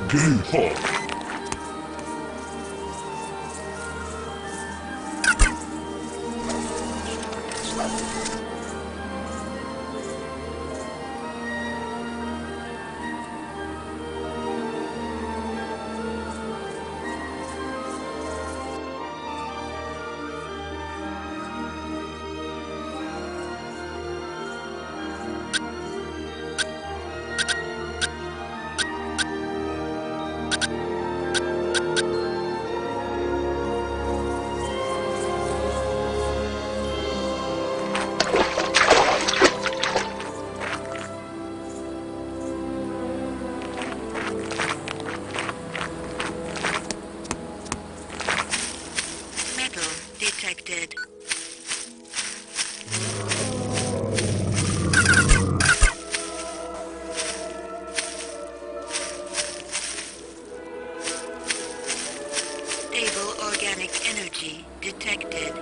gay hog. Detected. Stable organic energy detected.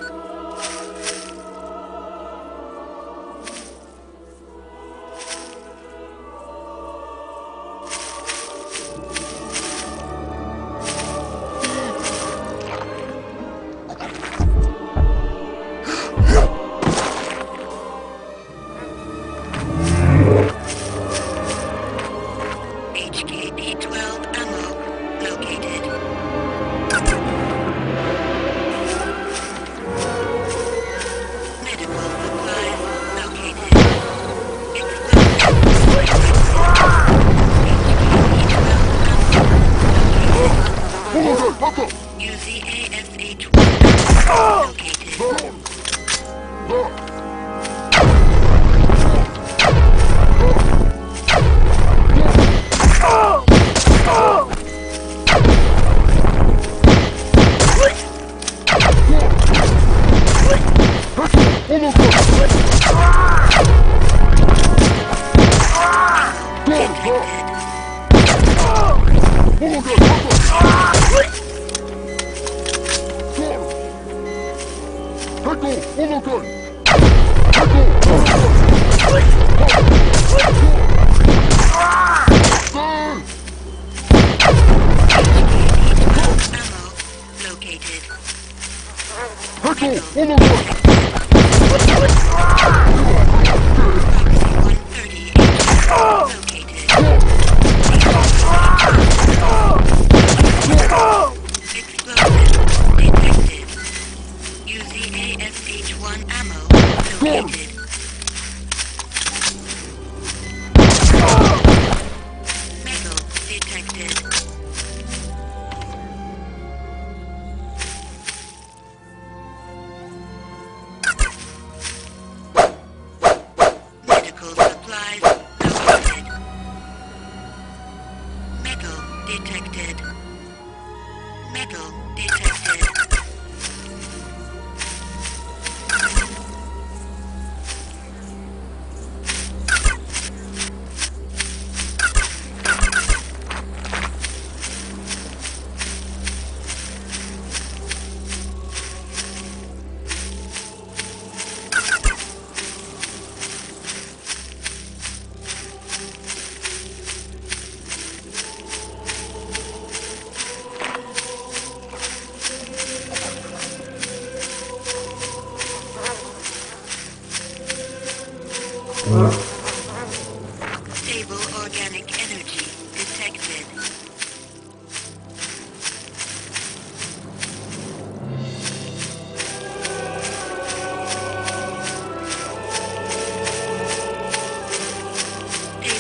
Stable organic energy detected.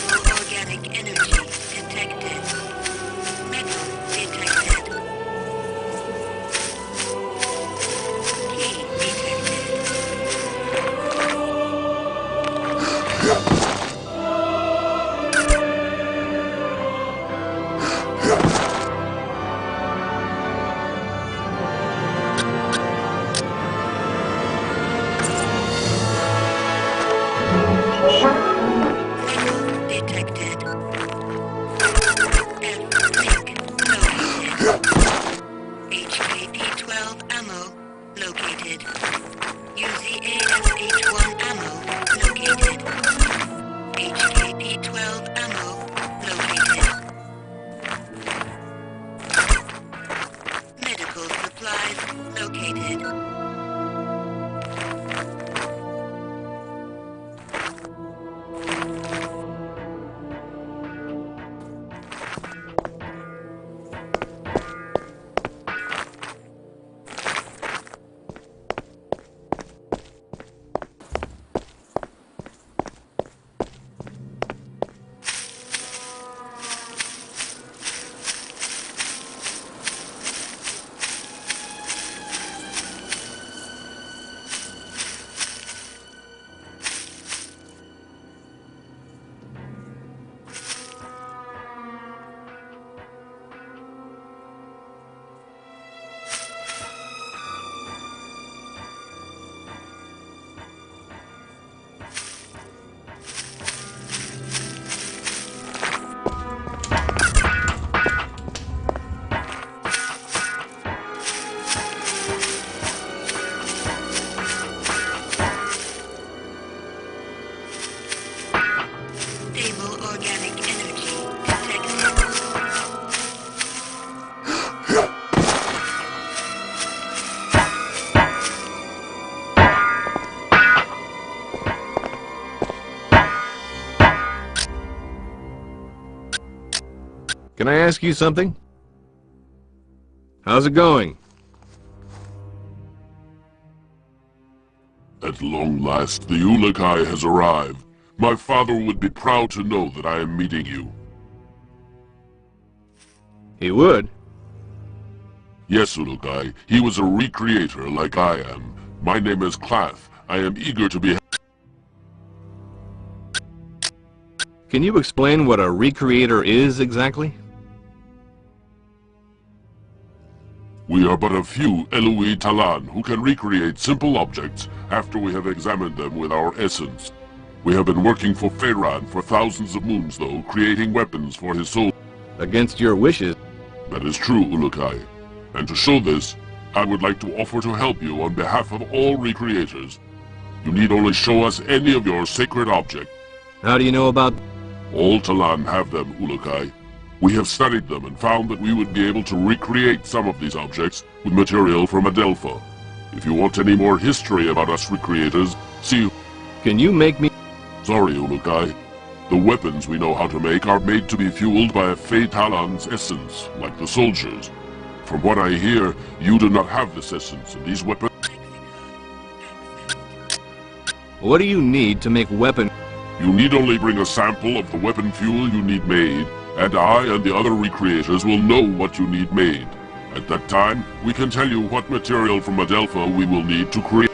Stable organic energy detected. Metal detected. Key detected. Detected. F-link located. HKD-12 ammo located. UZASH-1 ammo located. HKD-12 ammo located. supplies located. Stable organic energy detected. Can I ask you something? How's it going? At long last, the Ulakai has arrived. My father would be proud to know that I am meeting you. He would? Yes, Ulakai. He was a recreator like I am. My name is Clath. I am eager to be... Can you explain what a recreator is exactly? We are but a few Eloi Talan who can recreate simple objects after we have examined them with our essence. We have been working for Pharaoh for thousands of moons, though, creating weapons for his soul. Against your wishes? That is true, Ulakai. And to show this, I would like to offer to help you on behalf of all recreators. You need only show us any of your sacred objects. How do you know about... All Talan have them, Ulakai. We have studied them and found that we would be able to recreate some of these objects with material from Adelpha. If you want any more history about us recreators, see... Can you make me... Sorry, Ulukai. The weapons we know how to make are made to be fueled by a Fey Talon's essence, like the soldiers. From what I hear, you do not have this essence, and these weapons... What do you need to make weapon... You need only bring a sample of the weapon fuel you need made, and I and the other recreators will know what you need made. At that time, we can tell you what material from Adelpha we will need to create.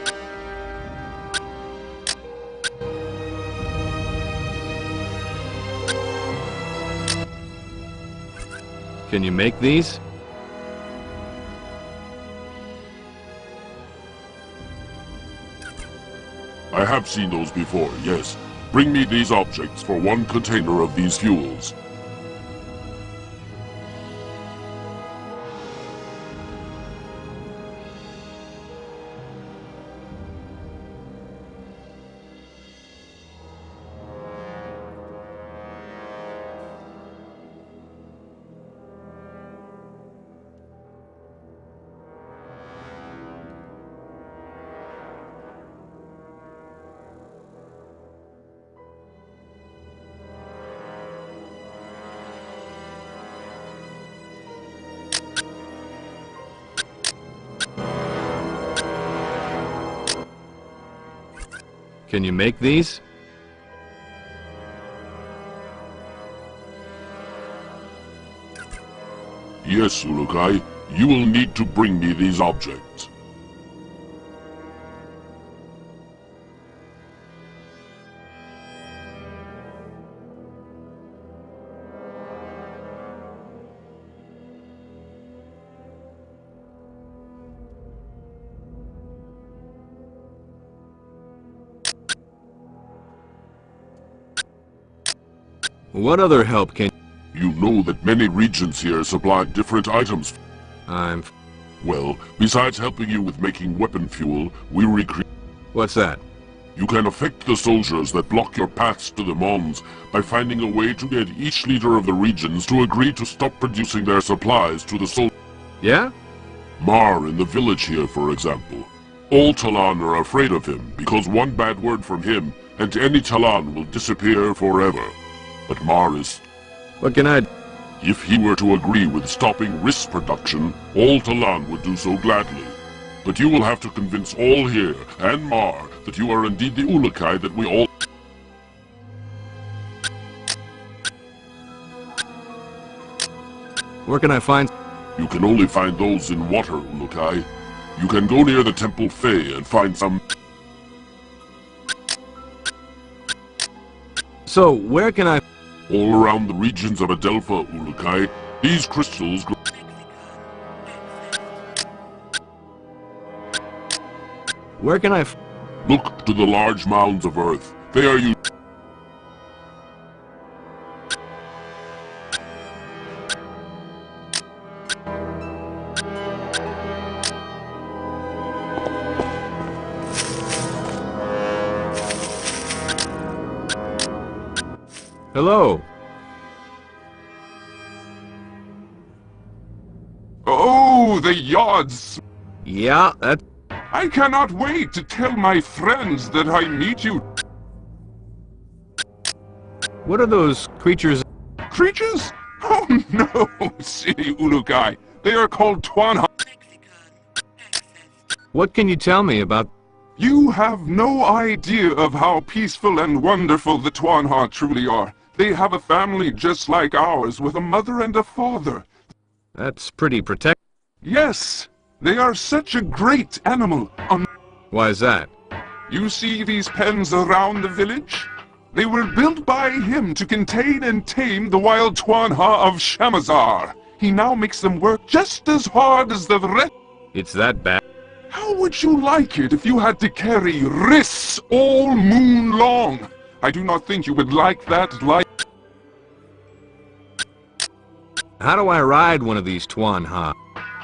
Can you make these? I have seen those before, yes. Bring me these objects for one container of these fuels. Can you make these? Yes, Ulukai. You will need to bring me these objects. What other help can... You know that many regions here supply different items. Well, besides helping you with making weapon fuel, we recreate... What's that? You can affect the soldiers that block your paths to the Mons by finding a way to get each leader of the regions to agree to stop producing their supplies to the soldiers. Yeah? Mar in the village here, for example. All Talon are afraid of him because one bad word from him and any Talon will disappear forever. But Mar is... What can I... If he were to agree with stopping Riss production, all Talon would do so gladly. But you will have to convince all here, and Mar, that you are indeed the Ulukai that we all... Where can I find... You can only find those in water, Ulukai. You can go near the Temple Fae and find some... So, where can I... All around the regions of Adelpha, Ulukai, these crystals grow... Where can I... Look to the large mounds of Earth. They are you... Hello. Oh, the yards! Yeah, that... I cannot wait to tell my friends that I meet you. What are those creatures... Creatures? Oh no, silly Ulukai. They are called Twanha. What can you tell me about... You have no idea of how peaceful and wonderful the Twanha truly are. They have a family just like ours, with a mother and a father. That's pretty protect... Yes, they are such a great animal. Why is that? You see these pens around the village? They were built by him to contain and tame the wild Twanha of Shamazaar. He now makes them work just as hard as the rest. It's that bad? How would you like it if you had to carry Riss all moon long? I do not think you would like that life. How do I ride one of these Twanha?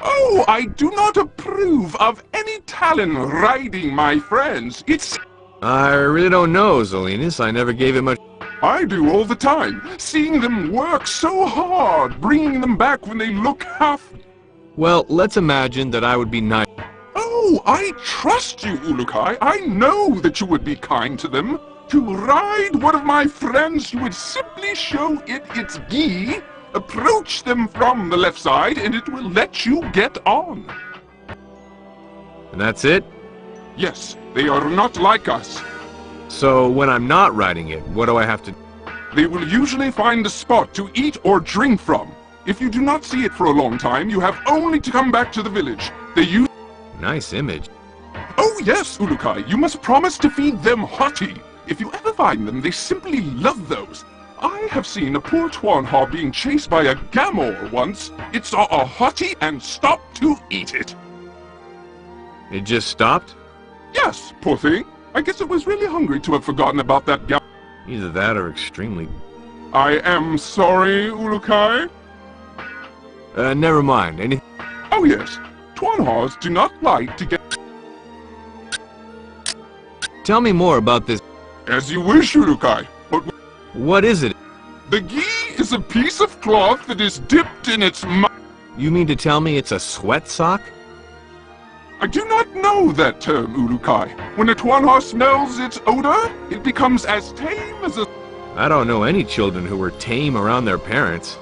Oh, I do not approve of any Talon riding, my friends. It's... I really don't know, Zelinus. I never gave it much... I do all the time, seeing them work so hard, bringing them back when they look half... Well, let's imagine that I would be nice. Oh, I trust you, Ulukai. I know that you would be kind to them. To ride one of my friends, you would simply show it its gi, approach them from the left side, and it will let you get on. And that's it? Yes, they are not like us. So, when I'm not riding it, what do I have to... They will usually find a spot to eat or drink from. If you do not see it for a long time, you have only to come back to the village. They use... Nice image. Oh yes, Ulukai, you must promise to feed them hottie. If you ever find them, they simply love those. I have seen a poor Twanha being chased by a Gamor once. It saw a hottie and stopped to eat it. It just stopped? Yes, poor thing. I guess it was really hungry to have forgotten about that Gamor. Either that or extremely... I am sorry, Ulukai. Never mind. Anything... Oh yes, Twanhas do not like to get... Tell me more about this... As you wish, Ulukai, but... What is it? The gi is a piece of cloth that is dipped in its mouth. You mean to tell me it's a sweat sock? I do not know that term, Ulukai. When a Twanha smells its odor, it becomes as tame as a... I don't know any children who were tame around their parents.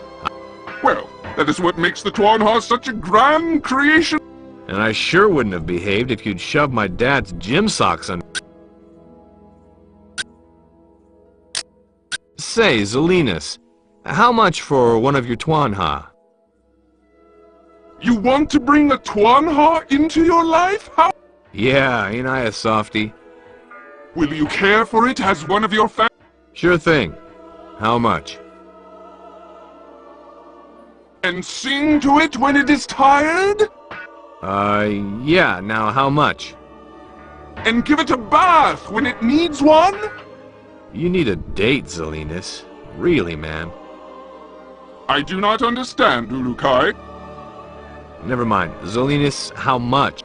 Well, that is what makes the Twanha such a grand creation. And I sure wouldn't have behaved if you'd shoved my dad's gym socks on... Say, Zelinus, how much for one of your Twanha? You want to bring a Twanha into your life? How? Yeah, ain't I a softy? Will you care for it as one of your family? Sure thing. How much? And sing to it when it is tired? Yeah, now how much? And give it a bath when it needs one? You need a date, Zelinus. Really, man. I do not understand, Ulukai. Never mind. Zelinus, how much?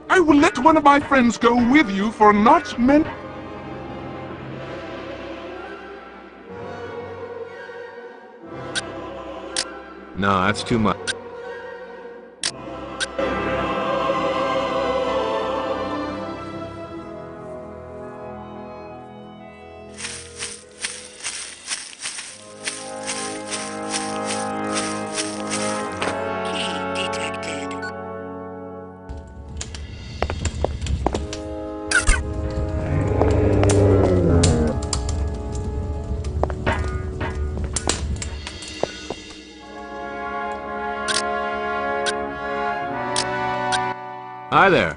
I will let one of my friends go with you for not meant... No, that's too much. Hi there.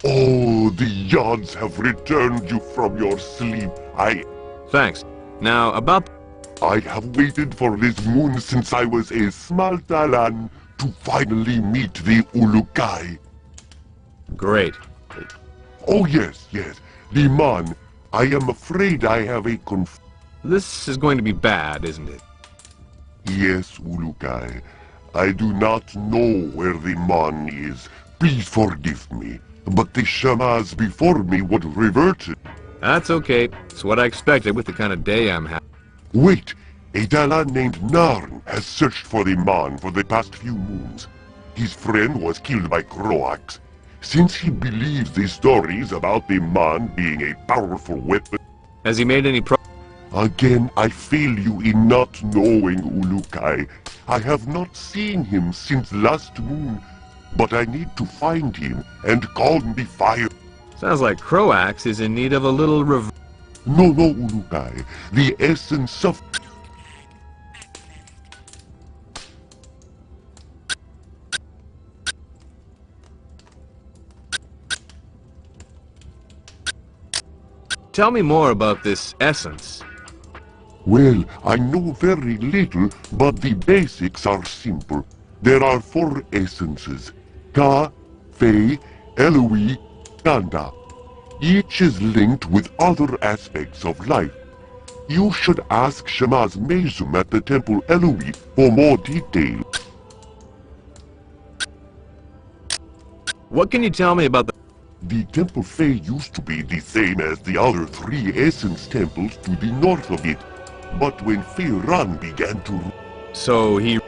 Oh, the Yods have returned you from your sleep. Thanks. Now, about... I have waited for this moon since I was a small Talan to finally meet the Ulukai. Great. Oh yes, the man. I am afraid I have a This is going to be bad, isn't it? Yes, Ulukai. I do not know where the man is. Please forgive me. But the Shamaz before me would revert it. That's okay. It's what I expected with the kind of day I'm having. Wait, a Dalan named Narn has searched for the man for the past few moons. His friend was killed by Croax. Since he believes the stories about the man being a powerful weapon... Has he made any Again, I fail you in not knowing Ulukai. I have not seen him since last moon, but I need to find him and calm the fire. Sounds like Croax is in need of a little No, Ulukai. The essence of... Tell me more about this essence. Well, I know very little, but the basics are simple. There are 4 essences. Ka, Fei, Eloi, Ganda. Each is linked with other aspects of life. You should ask Shamaz Mezum at the Temple Eloi for more detail. What can you tell me about The Temple Fei used to be the same as the other 3 Essence temples to the north of it. But when Feiran began to... So he...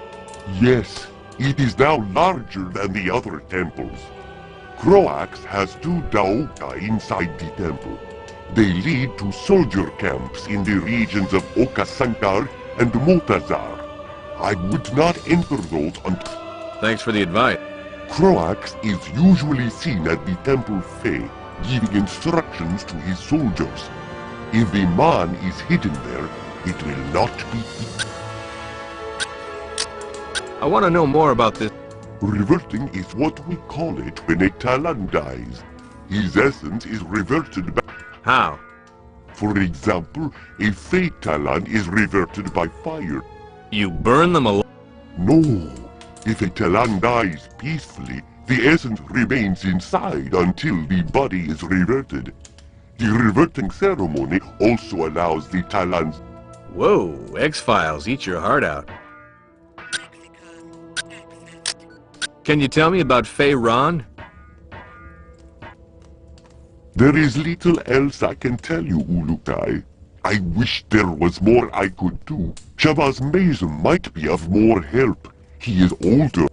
Yes, it is now larger than the other temples. Croax has 2 Daoka inside the temple. They lead to soldier camps in the regions of Okasankar and Motazar. I would not enter those until... Thanks for the advice. Croax is usually seen at the Temple Fei, giving instructions to his soldiers. If the man is hidden there, it will not be... I want to know more about this. Reverting is what we call it when a Talan dies. His essence is reverted back. How? For example, a Fey Talan is reverted by fire. You burn them alive? No. If a Talan dies peacefully, the essence remains inside until the body is reverted. The reverting ceremony also allows the Talans... Whoa, X-Files, eat your heart out. Can you tell me about Feiran? There is little else I can tell you, Ulukai. I wish there was more I could do. Shabazz Mezum might be of more help. He is older.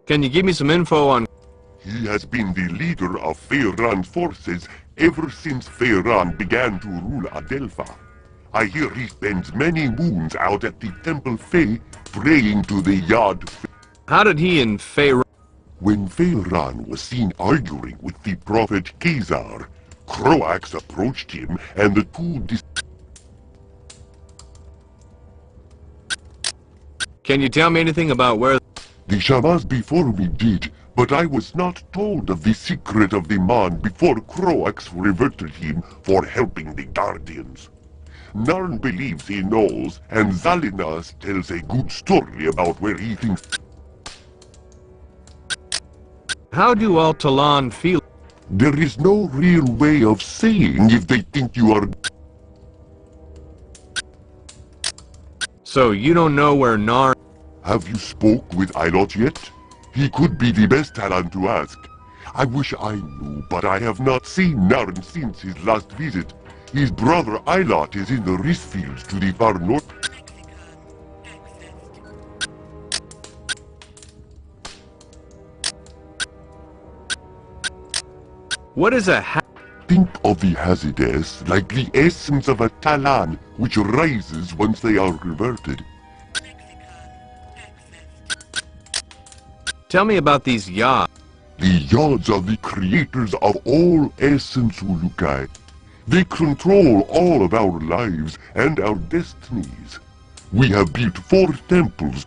Can you give me some info on... He has been the leader of Feiran's forces ever since Feiran began to rule Adelpha. I hear he spends many moons out at the Temple Fei praying to the Yad. How did he and Feiran... When Feiran was seen arguing with the prophet Khazar, Croax approached him and the two Can you tell me anything about where... The Shamaz before me did, but I was not told of the secret of the man before Croax reverted him for helping the Guardians. Narn believes he knows, and Zalinas tells a good story about where he thinks... How do all Talan feel? There is no real way of saying if they think you are... So you don't know where Narn... Have you spoke with Ilot yet? He could be the best talent to ask. I wish I knew, but I have not seen Narn since his last visit. His brother Ilot is in the rice fields to the far north. What is a Think of the Hazides like the essence of a Talan, which rises once they are reverted. Tell me about these Yad. The Yods are the creators of all essence, Ulukai. They control all of our lives and our destinies. We have built 4 temples.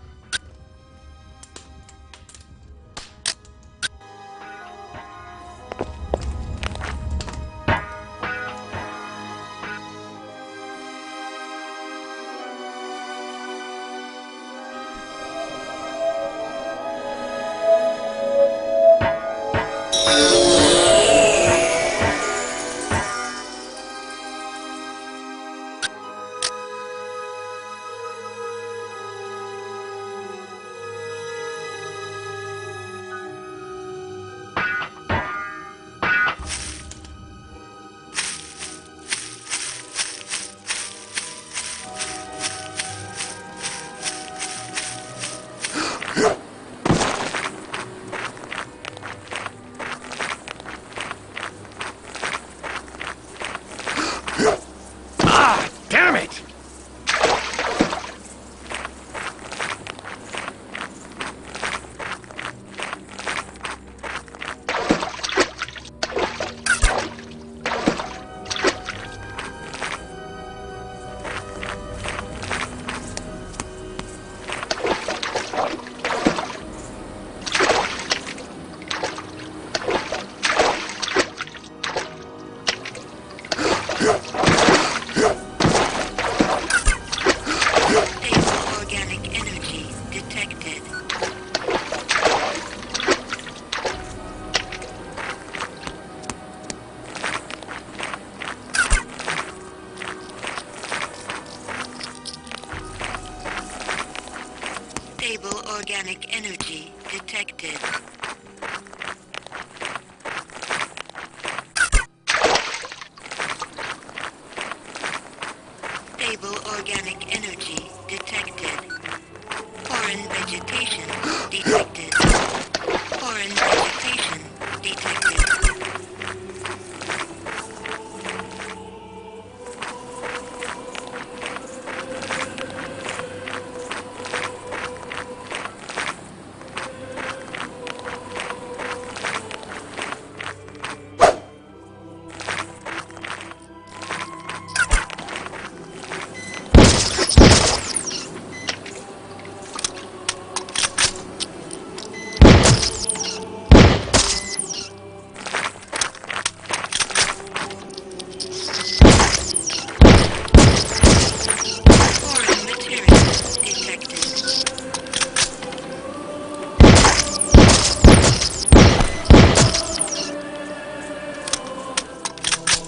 detected. Stable organic energy detected. Foreign vegetation detected. Foreign vegetation detected.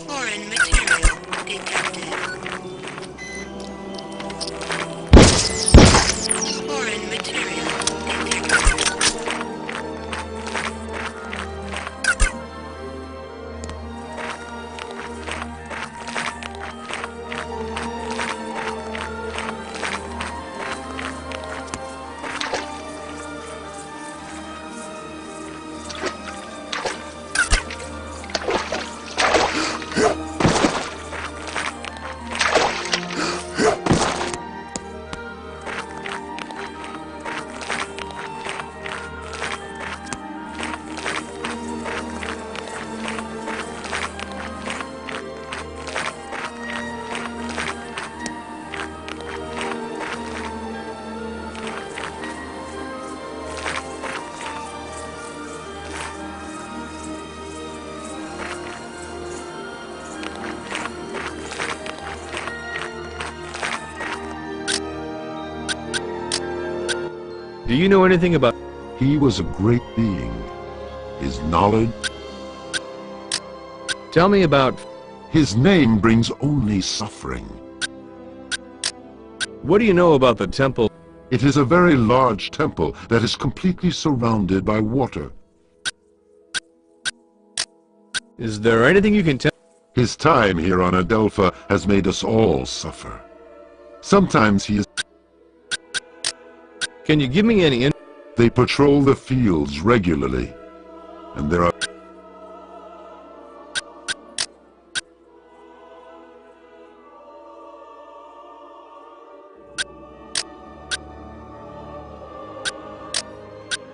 Foreign materials detected. Foreign material detected. Foreign material detected. Do you know anything about... He was a great being. His knowledge, Tell me about... his name brings only suffering. What do you know about the temple? It is a very large temple that is completely surrounded by water. Is there anything you can tell? His time here on Adelpha has made us all suffer. Sometimes he is... Can you give me any... They patrol the fields regularly, and there are...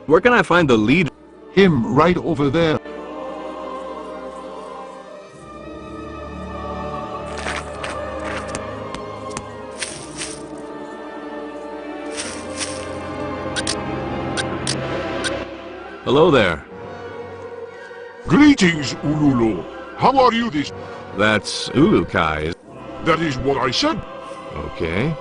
Where can I find the leader? Him right over there. Hello there. Greetings, Ululu. How are you this... That's Ulukai. That is what I said. Okay.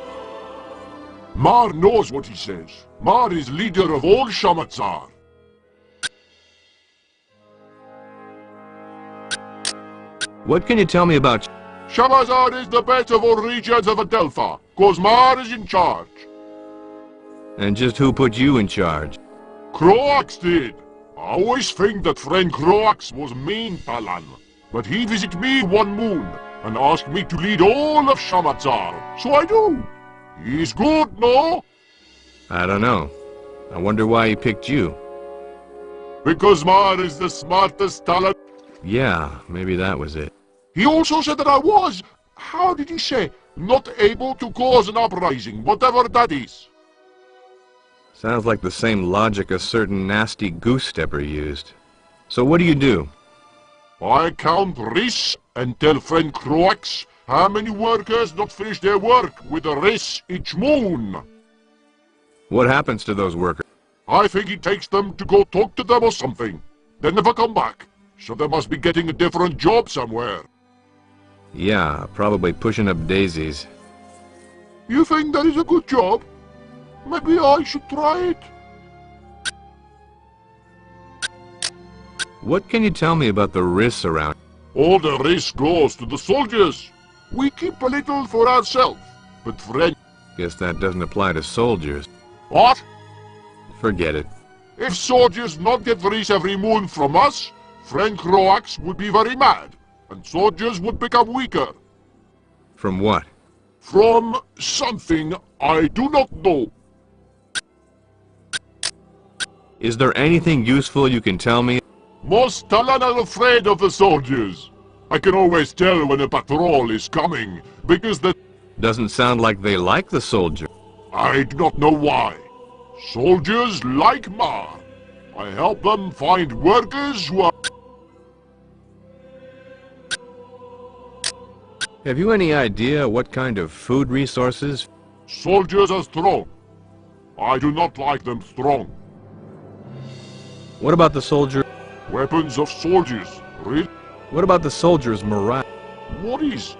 Mar knows what he says. Mar is leader of all Shamazaar. What can you tell me about... Shamazaar is the best of all regions of Adelpha, cause Mar is in charge. And just who put you in charge? Croax did. I always think that friend Croax was mean, Talan. But he visited me one moon, and asked me to lead all of Shamazaar, so I do. He's good, no? I don't know. I wonder why he picked you. Because Mar is the smartest talent. Yeah, maybe that was it. He also said that I was, how did he say, not able to cause an uprising, whatever that is. Sounds like the same logic a certain nasty goose-stepper used. So what do you do? I count risks and tell friend Croax how many workers not finish their work with a risk each moon. What happens to those workers? I think he takes them to go talk to them or something. They never come back, so they must be getting a different job somewhere. Yeah, probably pushing up daisies. You think that is a good job? Maybe I should try it. What can you tell me about the risks around? All the risk goes to the soldiers. We keep a little for ourselves, but friend... Guess that doesn't apply to soldiers. What? Forget it. If soldiers not get rice every moon from us, friend Croax would be very mad, and soldiers would become weaker. From what? From something I do not know. Is there anything useful you can tell me? Most Talon are afraid of the soldiers. I can always tell when a patrol is coming, because the... Doesn't sound like they like the soldier. I do not know why. Soldiers like Mar. I help them find workers who are... Have you any idea what kind of food resources? Soldiers are strong. I do not like them strong. What about the soldier? Weapons of soldiers. Really? What about the soldiers' morale? What is?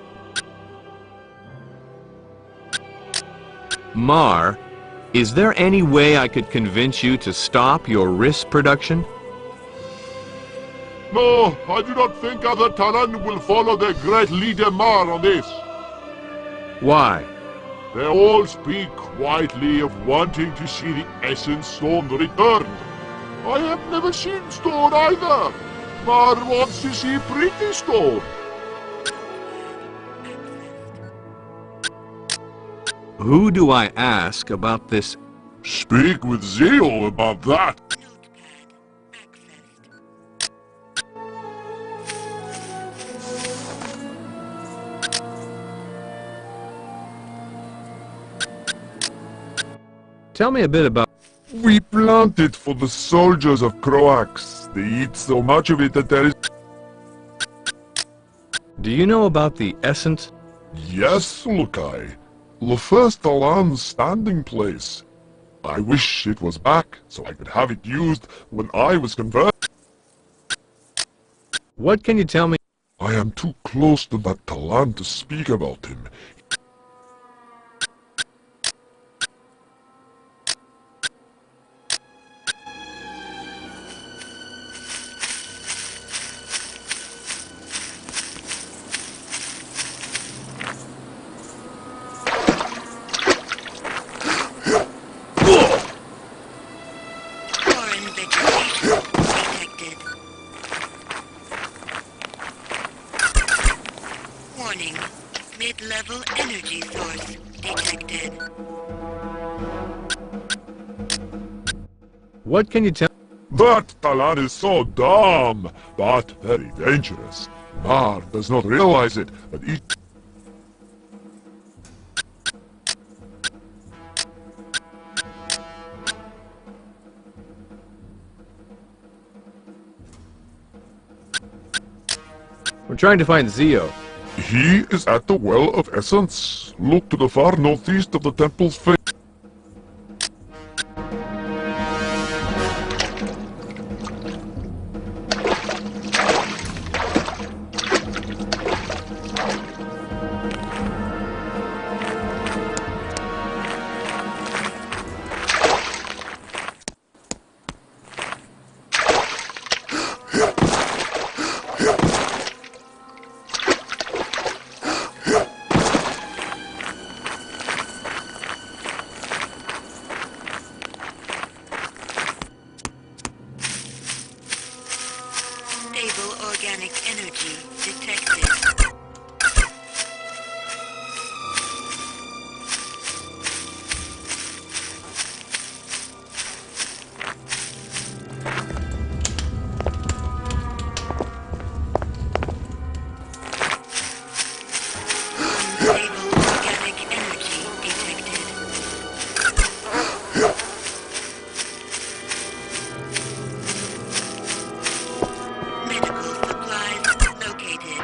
Mar, is there any way I could convince you to stop your risk production? No, I do not think other Talon will follow their great leader Mar on this. Why? They all speak quietly of wanting to see the Essence Stone returned. I have never seen Stone either. Mar wants to see Pretty Stone. Who do I ask about this? Speak with Zeo about that. Tell me a bit about... We plant it for the soldiers of Croax. They eat so much of it that there is... Do you know about the essence? Yes, Lukai. The first Talon's standing place. I wish it was back, so I could have it used when I was converted. What can you tell me? I am too close to that Talon to speak about him. Foreign vegetation detected. Warning. Mid-level energy source detected. What can you tell... That Talon is so dumb, but very dangerous. Mar does not realize it, but each... We're trying to find Zeo. He is at the Well of Essence. Look to the far northeast of the temple's face. Stable organic energy detected. Unstable organic energy detected. Medical supplies located.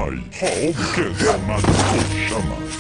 Shamazaar, Shama.